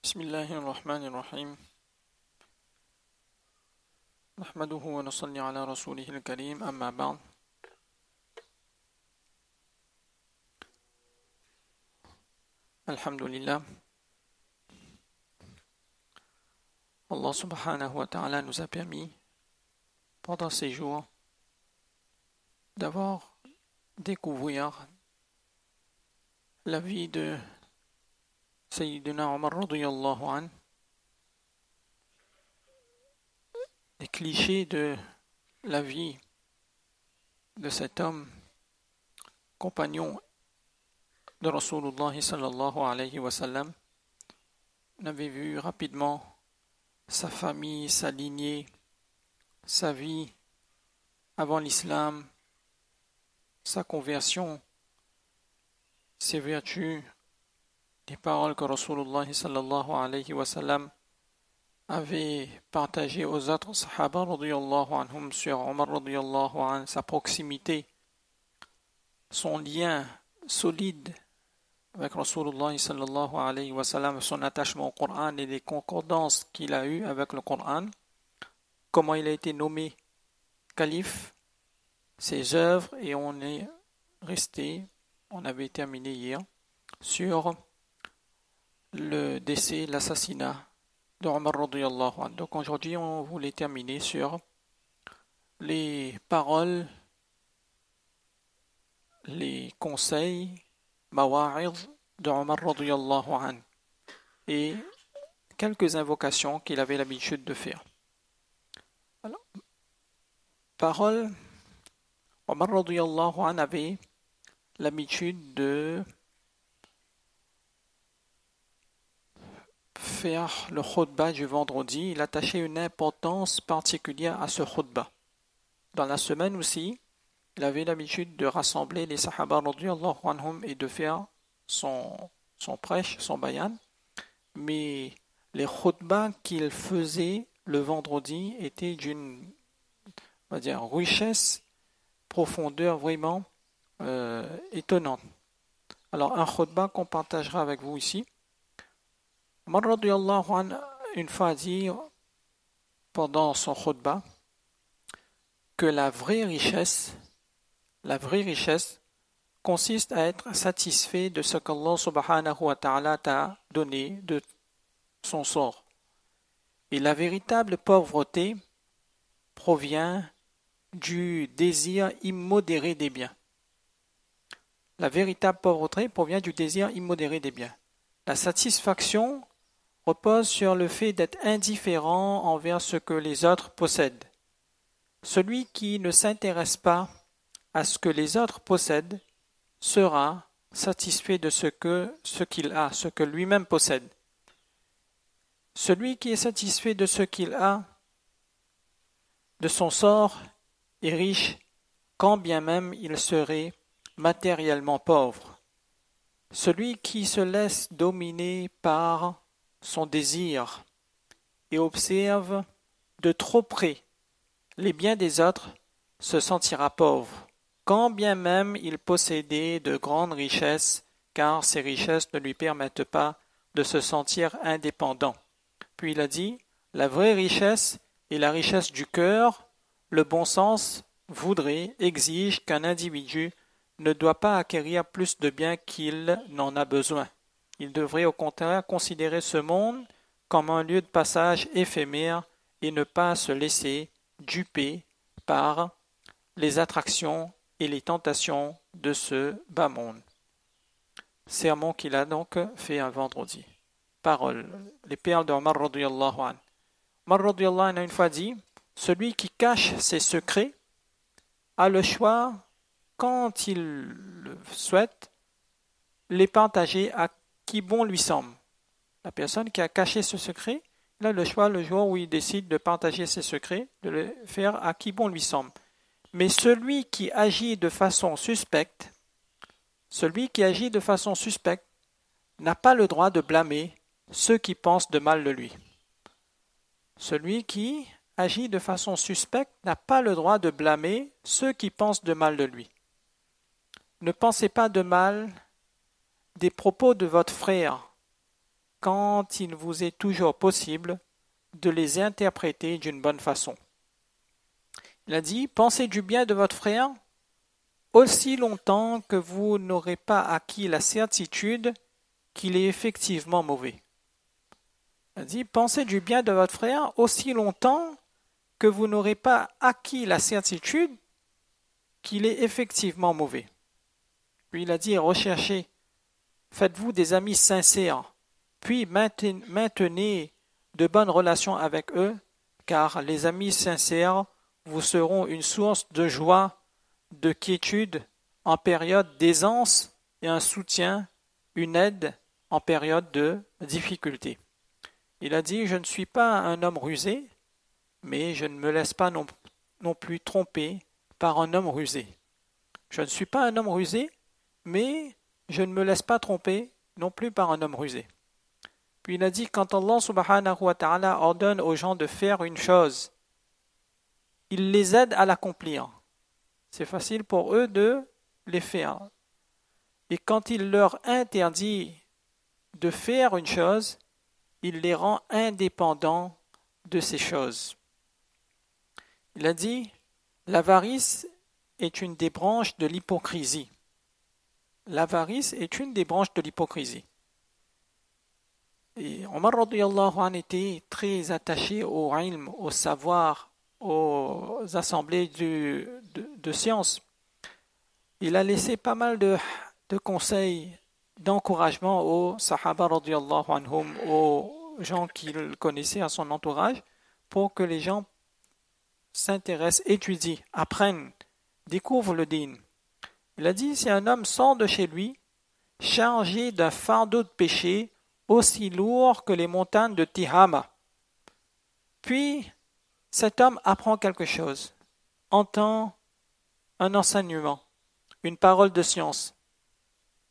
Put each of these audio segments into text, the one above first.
بسم الله الرحمن الرحيم نحمده ونصلي على رسوله الكريم أما بعد الحمد لله. Allah subhanahu wa ta'ala nous a permis pendant ces jours d'avoir découvert la vie de Sayyidina Omar radiyallahu anhu, les clichés de la vie de cet homme, compagnon de Rasulullah sallallahu alayhi wa sallam. On avait vu rapidement sa famille, sa lignée, sa vie avant l'islam, sa conversion, ses vertus, les paroles que Rasulullah sallallahu alayhi wa sallam avait partagées aux autres sahaba radiyallahu anhum sur Omar radiyallahu anhu, sa proximité, son lien solide avec Rasulullah sallallahu alayhi wa sallam, son attachement au Coran et les concordances qu'il a eues avec le Coran, comment il a été nommé calife, ses œuvres, et on avait terminé hier sur le décès, l'assassinat de Omar radiyallahu anhu. Donc aujourd'hui on voulait terminer sur les paroles, les conseils, mawa'id de Omar radiyallahu anhu et quelques invocations qu'il avait l'habitude de faire. Alors, paroles, Omar radiyallahu anhu avait l'habitude de faire le khutbah du vendredi. Il attachait une importance particulière à ce khutbah. Dans la semaine aussi, il avait l'habitude de rassembler les sahaba radiyallahu anhum et de faire son prêche, son bayan. Mais les khutbahs qu'il faisait le vendredi étaient d'une, on va dire, richesse, profondeur vraiment étonnante. Alors un khutbah qu'on partagera avec vous ici. Omar radiyallahu anhu une fois a dit pendant son khutbah que la vraie richesse consiste à être satisfait de ce qu'Allah subhanahu wa ta'ala t'a donné de son sort. Et la véritable pauvreté provient du désir immodéré des biens. La véritable pauvreté provient du désir immodéré des biens. La satisfaction repose sur le fait d'être indifférent envers ce que les autres possèdent. Celui qui ne s'intéresse pas à ce que les autres possèdent sera satisfait de ce qu'il a, ce que lui-même possède. Celui qui est satisfait de ce qu'il a, de son sort, est riche, quand bien même il serait matériellement pauvre. Celui qui se laisse dominer par son désir et observe de trop près les biens des autres se sentira pauvre, quand bien même il possédait de grandes richesses, car ces richesses ne lui permettent pas de se sentir indépendant. Puis il a dit, la vraie richesse est la richesse du cœur. Le bon sens exige qu'un individu ne doit pas acquérir plus de biens qu'il n'en a besoin. Il devrait au contraire considérer ce monde comme un lieu de passage éphémère et ne pas se laisser duper par les attractions et les tentations de ce bas monde. Sermon qu'il a donc fait un vendredi. Paroles, les perles d'Omar radiyallahu anhu. Omar radiyallahu anhu a une fois dit, celui qui cache ses secrets a le choix, quand il le souhaite, les partager à qui bon lui semble. La personne qui a caché ce secret, il a le choix le jour où il décide de partager ses secrets, de le faire à qui bon lui semble. Mais celui qui agit de façon suspecte n'a pas le droit de blâmer ceux qui pensent de mal de lui. Celui qui agit de façon suspecte n'a pas le droit de blâmer ceux qui pensent de mal de lui. Ne pensez pas de mal des propos de votre frère quand il vous est toujours possible de les interpréter d'une bonne façon. Il a dit, pensez du bien de votre frère aussi longtemps que vous n'aurez pas acquis la certitude qu'il est effectivement mauvais. Il a dit, pensez du bien de votre frère aussi longtemps que vous n'aurez pas acquis la certitude qu'il est effectivement mauvais. Puis il a dit, recherchez, faites-vous des amis sincères, puis maintenez de bonnes relations avec eux, car les amis sincères vous seront une source de joie, de quiétude en période d'aisance et un soutien, une aide en période de difficulté. Il a dit, je ne suis pas un homme rusé, mais je ne me laisse pas non plus tromper par un homme rusé. Je ne suis pas un homme rusé, mais je ne me laisse pas tromper non plus par un homme rusé. Puis il a dit, quand Allah subhanahu wa ta'ala ordonne aux gens de faire une chose, il les aide à l'accomplir. C'est facile pour eux de les faire. Et quand il leur interdit de faire une chose, il les rend indépendants de ces choses. Il a dit, l'avarice est une des branches de l'hypocrisie. L'avarice est une des branches de l'hypocrisie. Et Omar radiyallahu anhu était très attaché au ilm, au savoir, aux assemblées de sciences. Il a laissé pas mal de conseils, d'encouragement aux sahaba radiyallahu anhum, aux gens qu'il connaissait à son entourage, pour que les gens s'intéressent, étudient, apprennent, découvrent le din. Il a dit, si un homme sort de chez lui, chargé d'un fardeau de péché aussi lourd que les montagnes de Tihama, puis cet homme apprend quelque chose, entend un enseignement, une parole de science,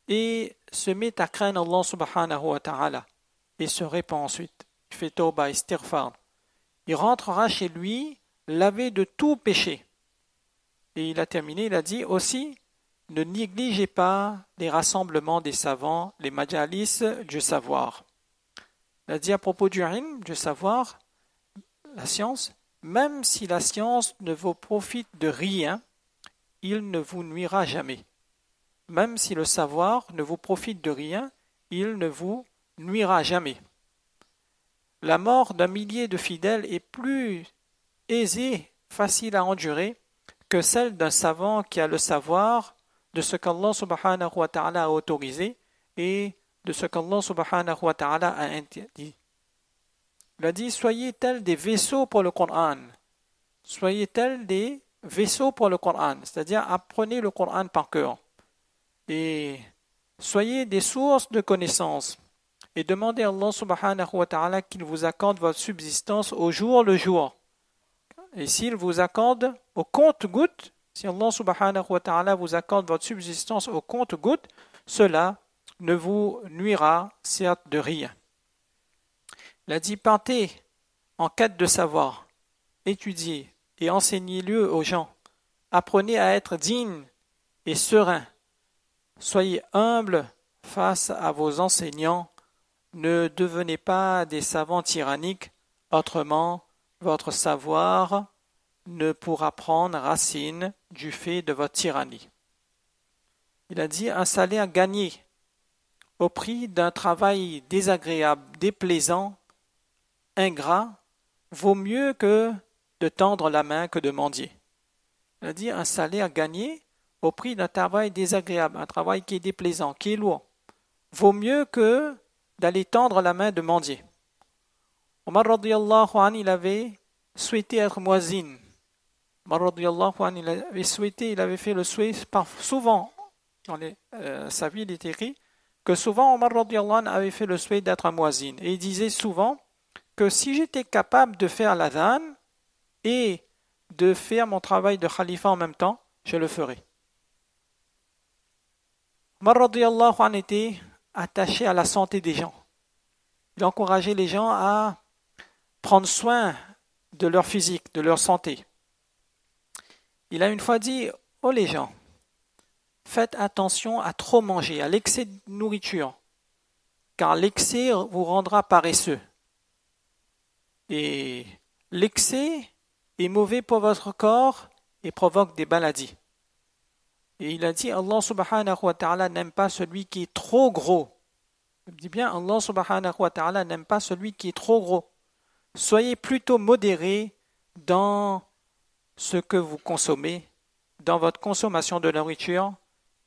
et se met à craindre Allah subhanahu wa ta'ala, et se répand ensuite. Il fait tawba, istighfar. Il rentrera chez lui lavé de tout péché. Et il a terminé, il a dit aussi, ne négligez pas les rassemblements des savants, les majalis du savoir. Il a dit à propos du ilm, du savoir, la science, même si la science ne vous profite de rien, il ne vous nuira jamais. Même si le savoir ne vous profite de rien, il ne vous nuira jamais. La mort d'un millier de fidèles est plus aisée, facile à endurer, que celle d'un savant qui a le savoir de ce qu'Allah subhanahu wa ta'ala a autorisé et de ce qu'Allah subhanahu wa ta'ala a interdit. Il a dit, soyez tels des vaisseaux pour le Coran. Soyez tels des vaisseaux pour le Coran, c'est-à-dire apprenez le Coran par cœur. Et soyez des sources de connaissances. Et demandez à Allah subhanahu wa ta'ala qu'il vous accorde votre subsistance au jour le jour. Et s'il vous accorde au compte-gouttes, si Allah subhanahu wa ta'ala vous accorde votre subsistance au compte-gouttes, cela ne vous nuira certes de rien. Il a dit, partez en quête de savoir, étudiez et enseignez-le aux gens. Apprenez à être digne et serein. Soyez humbles face à vos enseignants. Ne devenez pas des savants tyranniques, autrement votre savoir ne pourra prendre racine du fait de votre tyrannie. Il a dit un salaire gagné au prix d'un travail désagréable, déplaisant, ingrat, vaut mieux que de tendre la main que de mendier. Il a dit un salaire gagné au prix d'un travail désagréable, un travail qui est déplaisant, qui est lourd, vaut mieux que d'aller tendre la main de mendier. Omar radiyallahu anhu, il avait souhaité être muazzin. Omar radiyallahu anhu, il avait fait le souhait souvent. Dans sa vie, il est écrit que souvent Omar radiyallahu anhu avait fait le souhait d'être un muazzin. Et il disait souvent que si j'étais capable de faire l'adhan et de faire mon travail de khalifa en même temps, je le ferais. Omar radiyallahu anhu était attaché à la santé des gens. Il encourageait les gens à prendre soin de leur physique, de leur santé. Il a une fois dit, oh les gens, faites attention à trop manger, à l'excès de nourriture. car l'excès vous rendra paresseux. Et l'excès est mauvais pour votre corps et provoque des maladies. Et il a dit, Allah subhanahu wa ta'ala n'aime pas celui qui est trop gros. Je dis bien, Allah subhanahu wa ta'ala n'aime pas celui qui est trop gros. Soyez plutôt modérés dans ce que vous consommez, dans votre consommation de nourriture,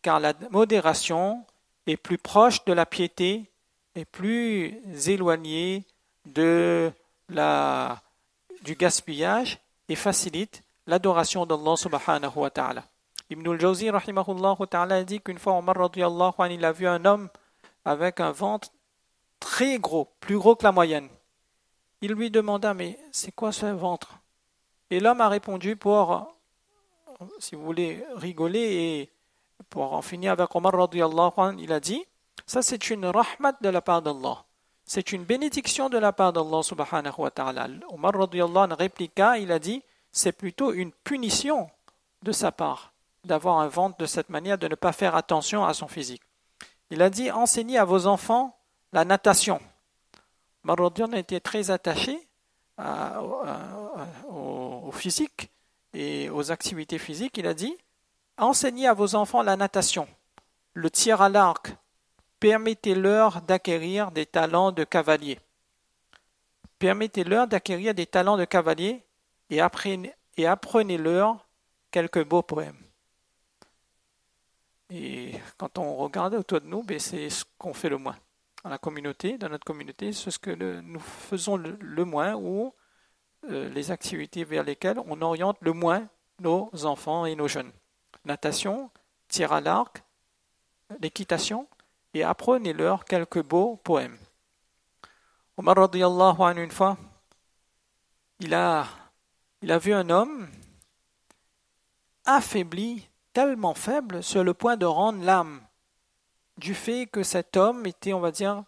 car la modération est plus proche de la piété et plus éloignée du gaspillage et facilite l'adoration d'Allah subhanahu wa ta'ala. Ibn al-Jawzi rahimahullah ta'ala a dit qu'une fois Omar radiyallahu anhu, il a vu un homme avec un ventre très gros, plus gros que la moyenne. Il lui demanda, mais c'est quoi ce ventre? Et l'homme a répondu pour, si vous voulez, rigoler et pour en finir avec Omar radiyallahu anhu, il a dit, ça c'est une rahmat de la part d'Allah. C'est une bénédiction de la part d'Allah subhanahu wa ta'ala. Omar radiyallahu anhu répliqua, il a dit, c'est plutôt une punition de sa part d'avoir un ventre de cette manière, de ne pas faire attention à son physique. Il a dit, enseignez à vos enfants la natation. Omar radiyallahu anhu était très attaché au physique et aux activités physiques. Il a dit, enseignez à vos enfants la natation, le tir à l'arc, permettez-leur d'acquérir des talents de cavalier. Permettez-leur d'acquérir des talents de cavalier et apprenez-leur quelques beaux poèmes. Et quand on regarde autour de nous, c'est ce qu'on fait le moins. Dans la communauté, dans notre communauté, c'est ce que nous faisons le moins ou les activités vers lesquelles on oriente le moins nos enfants et nos jeunes. Natation, tir à l'arc, l'équitation, et apprenez-leur quelques beaux poèmes. Omar radiyallahu anhu, une fois, il a vu un homme affaibli, tellement faible, sur le point de rendre l'âme, du fait que cet homme était, on va dire,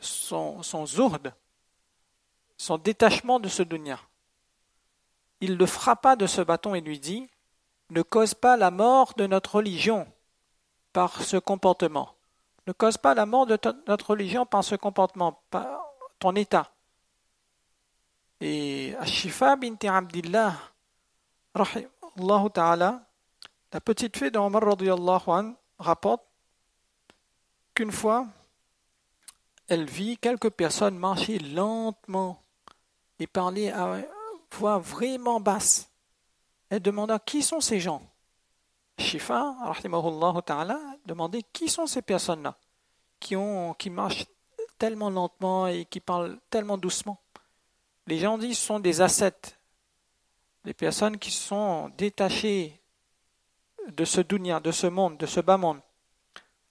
son zuhd, son détachement de ce dunya. Il le frappa de ce bâton et lui dit, ne cause pas la mort de notre religion par ce comportement. Ne cause pas la mort de notre religion par ce comportement, par ton état. Et Ashifa bint Abdillah, rahimahullah ta'ala, la petite fille d'Omar radiyallahu anhu, rapporte qu'une fois, elle vit quelques personnes marcher lentement et parler à voix vraiment basse. Elle demanda qui sont ces gens. Shifa, rahimahullah ta'ala, demandait qui sont ces personnes-là qui marchent tellement lentement et qui parlent tellement doucement. Les gens disent ce sont des ascètes, des personnes qui sont détachées de ce dunya, de ce monde, de ce bas monde.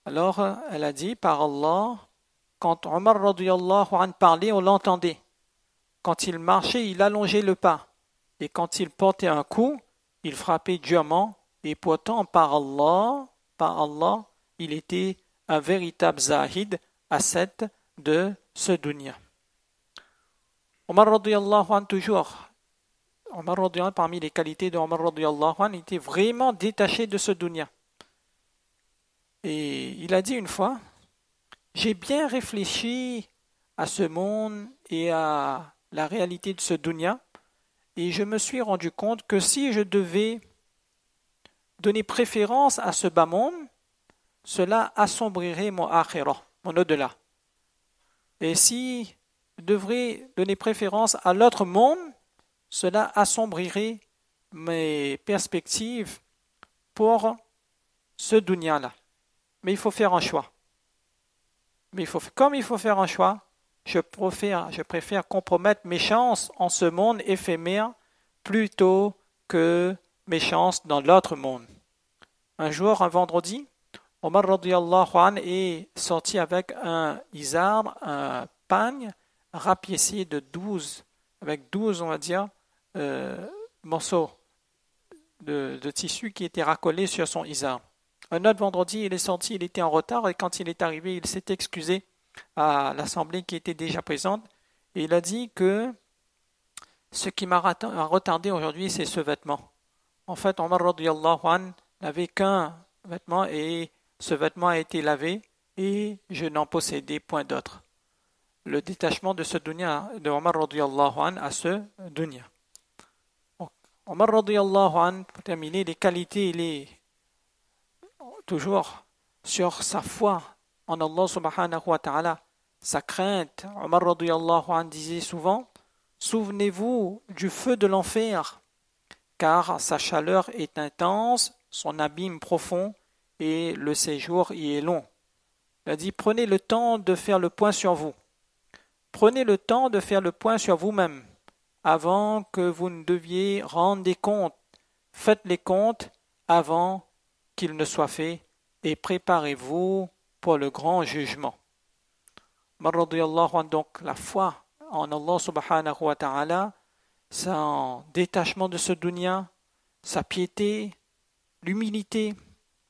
Alors elle a dit, par Allah, quand Omar radiyallahu anhu parlait, on l'entendait. Quand il marchait, il allongeait le pas. Et quand il portait un coup, il frappait durement. Et pourtant, par Allah, il était un véritable zahid, ascète de ce dunya. Omar radiyallahu anhu toujours. Omar radiyallahu anhu, parmi les qualités de Omar radiyallahu anhu, il était vraiment détaché de ce dunya. Et il a dit une fois, j'ai bien réfléchi à ce monde et à la réalité de ce dunya, et je me suis rendu compte que si je devais donner préférence à ce bas monde, cela assombrirait mon akhirah, mon au-delà. Et si je devrais donner préférence à l'autre monde, cela assombrirait mes perspectives pour ce dunya-là. Mais il faut faire un choix. Comme il faut faire un choix, je préfère compromettre mes chances en ce monde éphémère plutôt que mes chances dans l'autre monde. Un jour, un vendredi, Omar radiyallahu anhu est sorti avec un izar, un pagne rapiécé de 12, avec 12, on va dire, morceaux de tissu qui étaient racolés sur son izar. Un autre vendredi, il est sorti, il était en retard et quand il est arrivé, il s'est excusé à l'assemblée qui était déjà présente et il a dit que ce qui m'a retardé aujourd'hui, c'est ce vêtement. En fait, Omar radiyallahu anhu n'avait qu'un vêtement et ce vêtement a été lavé et je n'en possédais point d'autre. Le détachement de ce dunya de Omar radiyallahu anhu à ce dunya. Omar radiyallahu anhu, pour terminer, les qualités, il est toujours sur sa foi en Allah subhanahu wa ta'ala, sa crainte. Omar radiyallahu anhu disait souvent, souvenez-vous du feu de l'enfer, car sa chaleur est intense, son abîme profond et le séjour y est long. Il a dit, prenez le temps de faire le point sur vous. Prenez le temps de faire le point sur vous-même avant que vous ne deviez rendre des comptes. Faites les comptes avant qu'ils ne soient faits et préparez-vous pour le grand jugement. Donc la foi en Allah subhanahu wa ta'ala, son détachement de ce dunya, sa piété, l'humilité.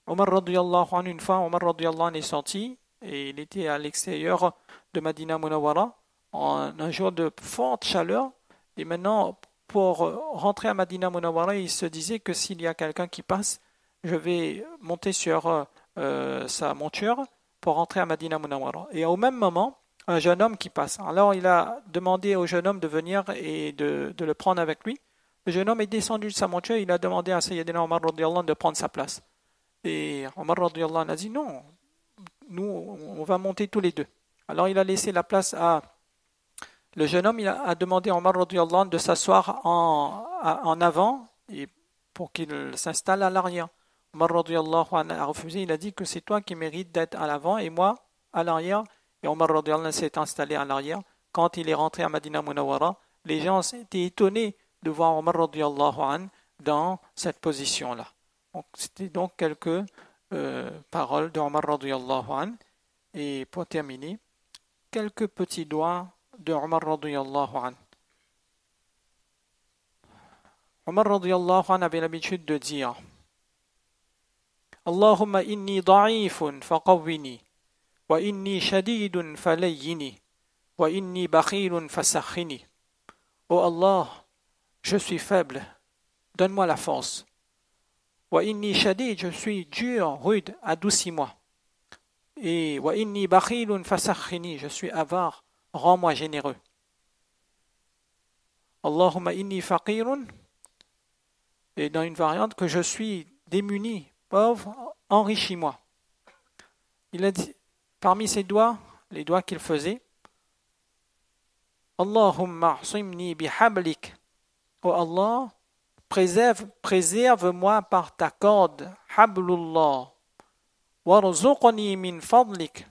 Omar radiyallahu anhu, une fois, Omar radiyallahu anhu est sorti et il était à l'extérieur de Madina Munawwara en un jour de forte chaleur. Et maintenant, pour rentrer à Madina Munawwara, il se disait que s'il y a quelqu'un qui passe, je vais monter sur sa monture pour rentrer à Madina Munawwara. Et au même moment, un jeune homme qui passe. Alors il a demandé au jeune homme de venir et de le prendre avec lui. Le jeune homme est descendu de sa monture, il a demandé à Sayyidina Omar radiyallahu anhu de prendre sa place. Et Omar radiyallahu anhu a dit non, nous on va monter tous les deux. Alors il a laissé la place à... Le jeune homme il a demandé à Omar radiyallahu anhu de s'asseoir en avant et pour qu'il s'installe à l'arrière. Omar radiyallahu anhu a refusé, il a dit que c'est toi qui mérites d'être à l'avant et moi à l'arrière. Et Omar radiyallahu anhu s'est installé à l'arrière. Quand il est rentré à Madina Munawwara, les gens étaient étonnés de voir Omar radiyallahu anhu dans cette position-là. C'était donc quelques paroles de Omar radiyallahu anhu. Et pour terminer, quelques petits doigts de Omar radiyallahu anhu. Omar radiyallahu anhu avait l'habitude de dire Allahumma inni da'ifun faqawwini wa inni shadidun falayyini wa inni bakhilun fasakhini. Oh Allah, je suis faible, donne-moi la force. Wa inni shadid, je suis dur, rude, adoucis-moi. Et wa inni bakhilun fasakhini, je suis avare, rends-moi généreux. Allahumma inni faqirun, et dans une variante que je suis démuni, pauvre, enrichis-moi. Il a dit, parmi ses doigts, les doigts qu'il faisait, Allahumma asimni bihablik. Oh Allah, préserve-moi par ta corde, hablullah. Warzuqni min fadlik.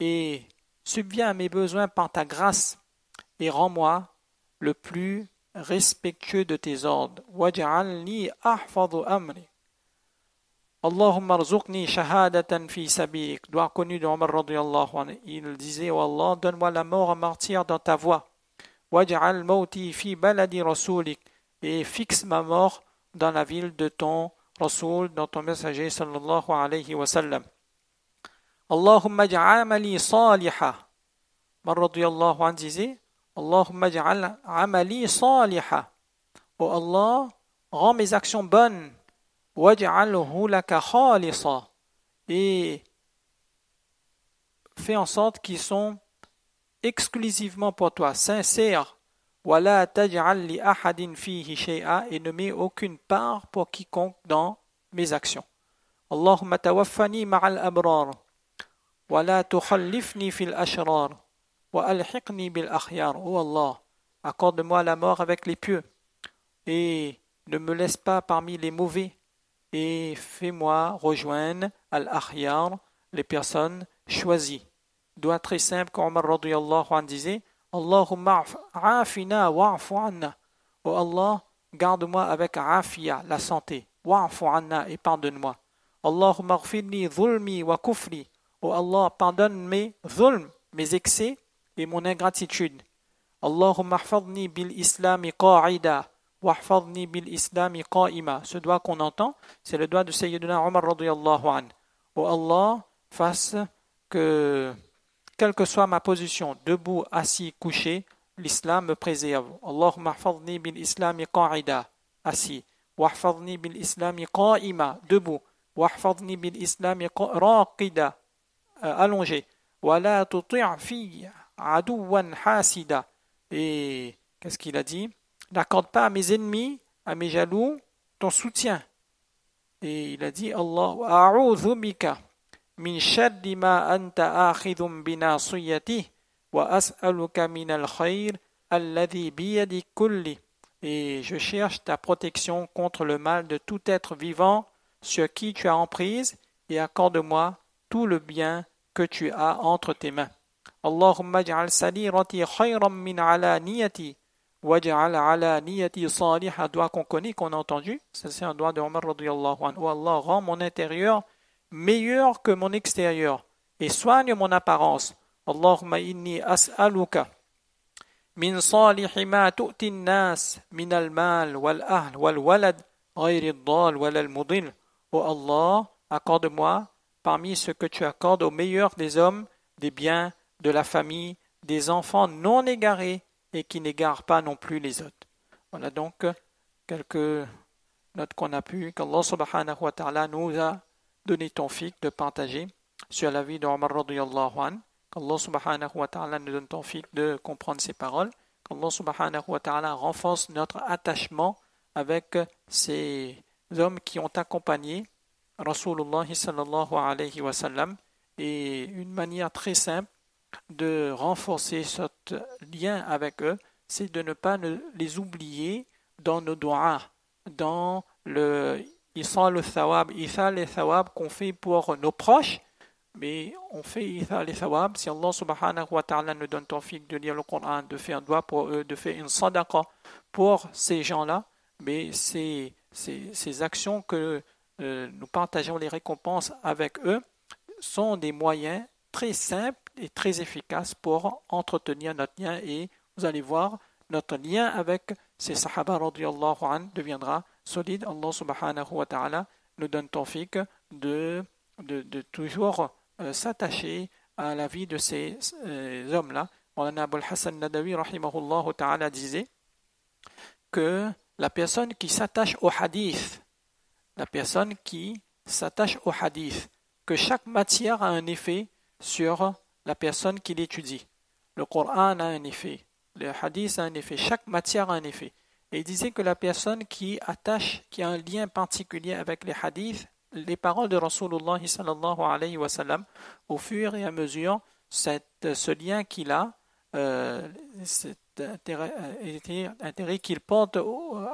Et subviens à mes besoins par ta grâce et rends-moi le plus respectueux de tes ordres. Waj'alni ahfadhu amri. Allahumma arzuqni shahadatan fi sabik. Doigt connu de Omar radiyallahu anhu. Il disait, oh Allah, donne-moi la mort en martyr dans ta voie. Waj'al mawti fi baladi rasulik. Et fixe ma mort dans la ville de ton Rasoul, dans ton messager sallallahu alayhi wa sallam. Allahumma ja'amali saliha. Omar radiyallahu anhu disait, Allahumma ja'al amali saliha. Oh Allah, rends mes actions bonnes. Waj'alhu laka khalisa. Et fais en sorte qu'ils sont exclusivement pour toi, sincères. Wala taj'al li ahadin fihi shay'a, et ne mets aucune part pour quiconque dans mes actions. Allahumma tawaffani ma'al abrar. Wala tukhallifni fil ashrar. Wa alhiqni bil akhyar. Oh Allah, accorde-moi la mort avec les pieux et ne me laisse pas parmi les mauvais et fais-moi rejoindre al-akhyar, les personnes choisies. Doigt très simple qu'Omar radiyallahu anhu disait Allahumma afina wa'fu anna. Oh Allah, garde-moi avec afia, la santé. Wa'fu anna, et pardonne-moi. Allahumma ghfirli dhulmi wa kufri. Oh Allah, pardonne mes dhulm, mes excès et mon ingratitude. Allahumma hfadni bil islami qa'ida wa hfadni bil islami qa'ima. Ce doigt qu'on entend, c'est le doigt de Sayyidina Omar radiyallahu anhu. Oh Allah, fasse que quelle que soit ma position, debout, assis, couché, l'islam me préserve. Allahumma hfadni bil islami qa'ida, assis. Wahfadni bil islami qa'ima, debout. Wahfadni bil islami raqida, allongé. وَلَا تُطِعْ فِي عَدُوًّا حَاسِدًا. Et qu'est-ce qu'il a dit? N'accorde pas à mes ennemis, à mes jaloux, ton soutien. Et il a dit Allah a'udhu bika min sharri ma anta akhidhum binasiyati wa as'aluka min al-khayr alladhi biyadi kulli. Et je cherche ta protection contre le mal de tout être vivant sur qui tu as emprise et accorde-moi tout le bien que tu as entre tes mains. Allahumma ij'al sarirati khayran min alaniyati waj'al alaniyati salihah. Doigt qu'on connaît, qu'on a entendu. Ça, c'est un doigt de Omar radiyallahu anhu. Oh Allah, rend mon intérieur meilleur que mon extérieur et soigne mon apparence. Allahumma inni as'aluka min salihi ma tu'ti an-nas min al-mal wal-ahl wal-walad ghayri ad-dal wal-mudil. Oh Allah, accorde-moi parmi ce que tu accordes au meilleur des hommes, des biens, de la famille, des enfants non égarés et qui n'égarent pas non plus les autres. Voilà donc quelques notes qu'on a pu, qu'Allah subhanahu wa ta'ala nous a donné tawfiq de partager sur la vie d'Omar radiyallahu anhu, qu'Allah subhanahu wa ta'ala nous donne tawfiq de comprendre ces paroles, qu'Allah subhanahu wa ta'ala renforce notre attachement avec ces hommes qui ont accompagné Rasulullah sallallahu alayhi wa sallam, et une manière très simple de renforcer ce lien avec eux, c'est de ne pas les oublier dans nos doigts, dans le Ithal al-Thawab qu'on fait pour nos proches, mais on fait Ithal al-Thawab. Si Allah subhanahu wa ta'ala nous donne tawfiq de lire le Coran, de faire un doigt pour eux, de faire une sadaqa pour ces gens-là, mais ces actions que nous partageons les récompenses avec eux sont des moyens très simples et très efficaces pour entretenir notre lien, et vous allez voir, notre lien avec ces sahaba radiyallahu anhu deviendra solide. Allah subhanahu wa ta'ala nous donne tawfiq de toujours s'attacher à la vie de ces hommes-là. Mawlana Abul Hassan Nadawi rahimahullah ta'ala disait que la personne qui s'attache au hadith, que chaque matière a un effet sur la personne qui l'étudie. Le Coran a un effet, le hadith a un effet, chaque matière a un effet. Et il disait que la personne qui a un lien particulier avec les hadiths, les paroles de Rasulullah sallallahu alayhi wa sallam, au fur et à mesure, ce lien qu'il a, cet intérêt qu'il porte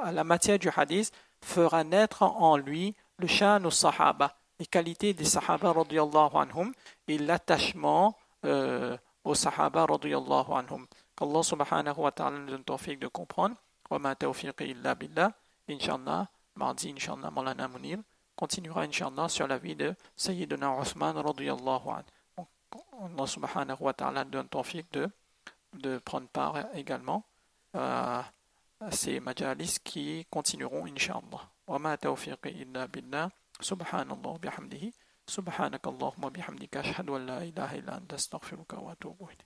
à la matière du hadith, fera naître en lui le shan aux sahaba, les qualités des sahaba radiyallahu anhum et l'attachement aux sahaba radiyallahu anhum. Qu'Allah subhanahu wa ta'ala nous donne tawfiq de comprendre. Wa ma tawfiqi illa billah. Inch'Allah, mardi, Inch'Allah, Mawlana Munir continuera, Inch'Allah, sur la vie de Sayyidina Uthman radiyallahu anhu. Allah subhanahu wa ta'ala nous donne tawfiq de prendre part également à ces majalis qui continueront, Inch'Allah. Wa ma tawfiqi illa billah. Subhanallah bihamdihi. Subhanakallahumma bihamdika ashhadu an la ilaha illa anta astaghfiruka wa atubu ilayk.